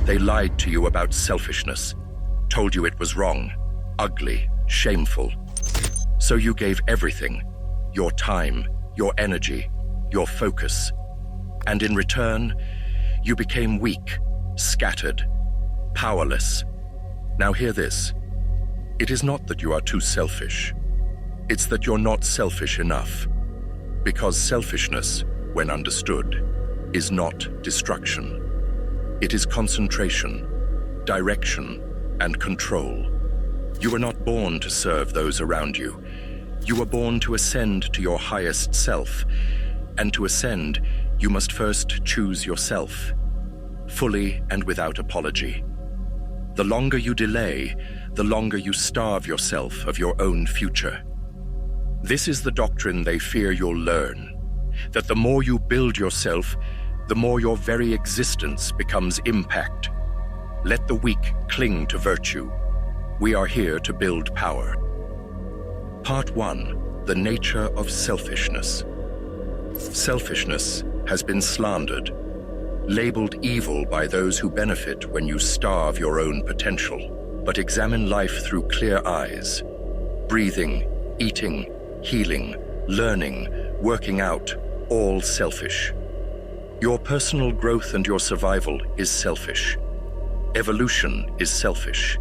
They lied to you about selfishness, told you it was wrong, ugly, shameful. So you gave everything, your time, your energy, your focus. And in return, you became weak, scattered, powerless. Now hear this. It is not that you are too selfish. It's that you're not selfish enough. Because selfishness, when understood, is not destruction. It is concentration, direction, and control. You were not born to serve those around you. You were born to ascend to your highest self. And to ascend, you must first choose yourself, fully and without apology. The longer you delay, the longer you starve yourself of your own future. This is the doctrine they fear you'll learn, that the more you build yourself, the more your very existence becomes impact. Let the weak cling to virtue. We are here to build power. Part 1. The nature of selfishness. Selfishness has been slandered, labeled evil by those who benefit when you starve your own potential. But examine life through clear eyes. Breathing, eating, healing, learning, working out, all selfish. Your personal growth and your survival is selfish. Evolution is selfish.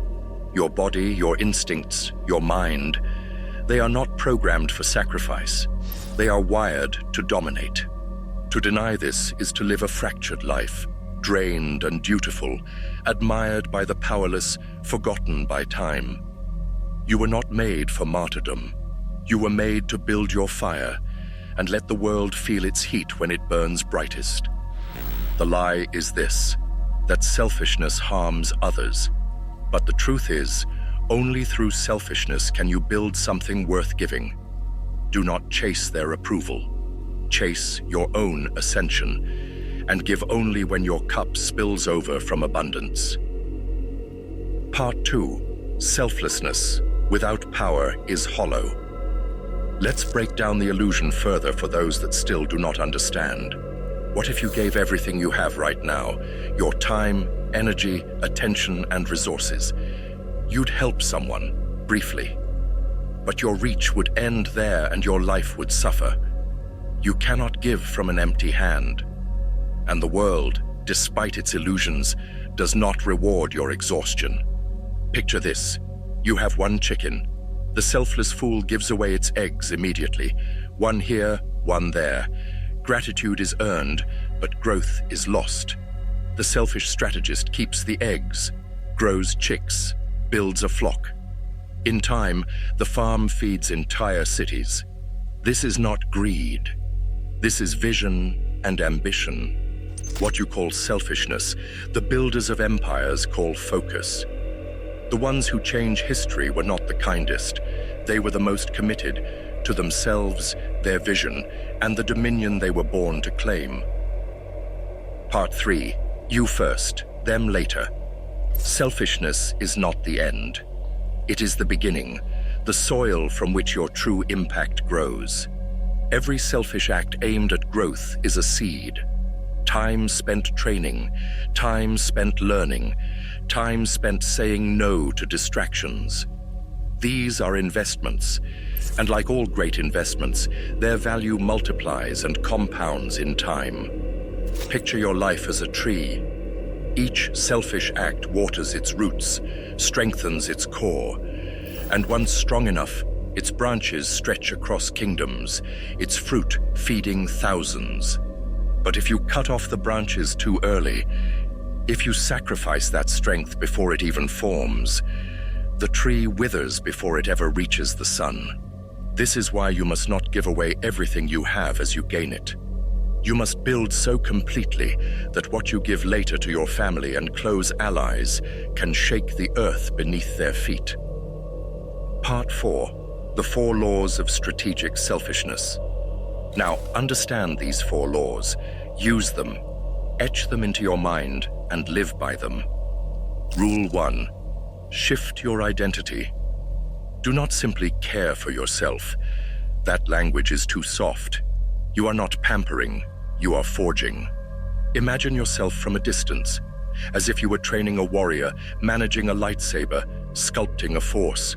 Your body, your instincts, your mind, they are not programmed for sacrifice. They are wired to dominate. To deny this is to live a fractured life, drained and dutiful, admired by the powerless, forgotten by time. You were not made for martyrdom. You were made to build your fire and let the world feel its heat when it burns brightest. The lie is this, that selfishness harms others. But the truth is, only through selfishness can you build something worth giving. Do not chase their approval. Chase your own ascension, and give only when your cup spills over from abundance. Part 2. Selflessness without power is hollow. Let's break down the illusion further for those that still do not understand. What if you gave everything you have right now, your time, energy, attention, and resources? You'd help someone, briefly. But your reach would end there and your life would suffer. You cannot give from an empty hand. And the world, despite its illusions, does not reward your exhaustion. Picture this. You have one chicken. The selfless fool gives away its eggs immediately. One here, one there. Gratitude is earned, but growth is lost. The selfish strategist keeps the eggs, grows chicks, builds a flock. In time, the farm feeds entire cities. This is not greed. This is vision and ambition. What you call selfishness, the builders of empires call focus. The ones who change history were not the kindest. They were the most committed to themselves, their vision, and the dominion they were born to claim. Part 3. You first, them later. Selfishness is not the end. It is the beginning, the soil from which your true impact grows. Every selfish act aimed at growth is a seed. Time spent training, time spent learning, time spent saying no to distractions. These are investments, and like all great investments, their value multiplies and compounds in time. Picture your life as a tree. Each selfish act waters its roots, strengthens its core, and once strong enough, its branches stretch across kingdoms, its fruit feeding thousands. But if you cut off the branches too early, if you sacrifice that strength before it even forms, the tree withers before it ever reaches the sun. This is why you must not give away everything you have as you gain it. You must build so completely that what you give later to your family and close allies can shake the earth beneath their feet. Part 4. The 4 laws of strategic selfishness. Now, understand these 4 laws, use them, etch them into your mind, and live by them. Rule 1. Shift your identity. Do not simply care for yourself. That language is too soft. You are not pampering, you are forging. Imagine yourself from a distance. as if you were training a warrior, managing a lightsaber, sculpting a force.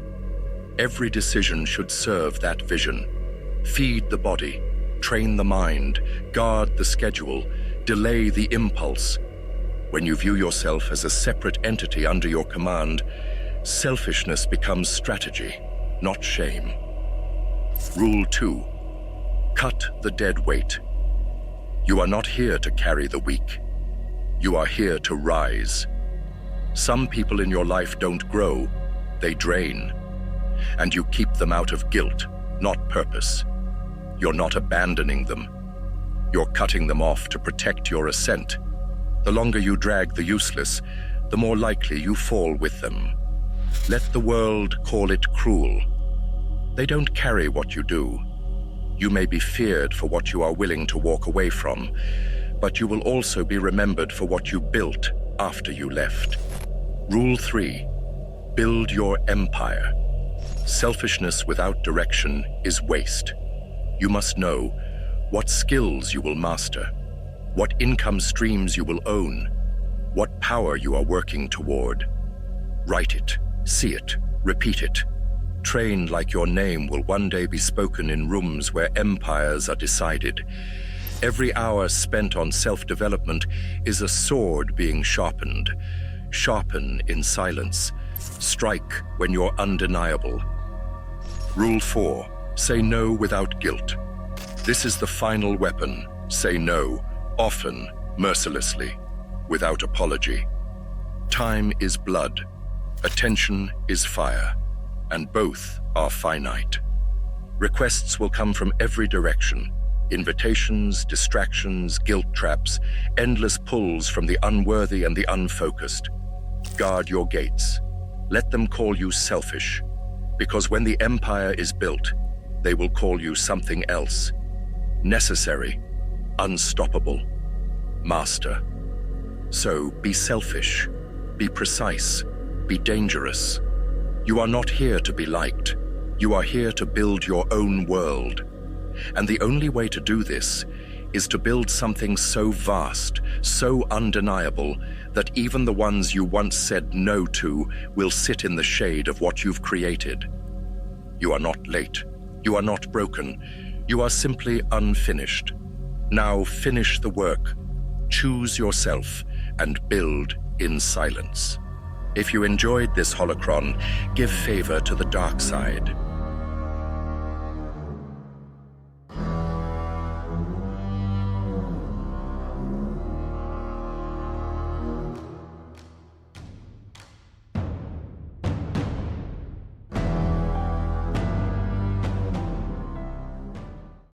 Every decision should serve that vision. Feed the body, train the mind, guard the schedule, delay the impulse. When you view yourself as a separate entity under your command, selfishness becomes strategy, not shame. Rule 2. Cut the dead weight. You are not here to carry the weak. You are here to rise. Some people in your life don't grow, they drain. And you keep them out of guilt, not purpose. You're not abandoning them. You're cutting them off to protect your ascent. The longer you drag the useless, the more likely you fall with them. Let the world call it cruel. They don't carry what you do. You may be feared for what you are willing to walk away from, but you will also be remembered for what you built after you left. Rule 3. Build your empire. Selfishness without direction is waste. You must know what skills you will master, what income streams you will own, what power you are working toward. Write it, see it, repeat it. Train like your name will one day be spoken in rooms where empires are decided. Every hour spent on self-development is a sword being sharpened. Sharpen in silence. Strike when you're undeniable. Rule 4. Say no without guilt. This is the final weapon. Say no, often, mercilessly, without apology. Time is blood. Attention is fire. And both are finite. Requests will come from every direction. Invitations, distractions, guilt traps, endless pulls from the unworthy and the unfocused. Guard your gates. Let them call you selfish, because when the empire is built, they will call you something else. Necessary, unstoppable, master. So be selfish, be precise, be dangerous. You are not here to be liked. You are here to build your own world. And the only way to do this is to build something so vast, so undeniable, that even the ones you once said no to will sit in the shade of what you've created. You are not late. You are not broken. You are simply unfinished. Now finish the work. Choose yourself and build in silence. If you enjoyed this holocron, give favor to the dark side.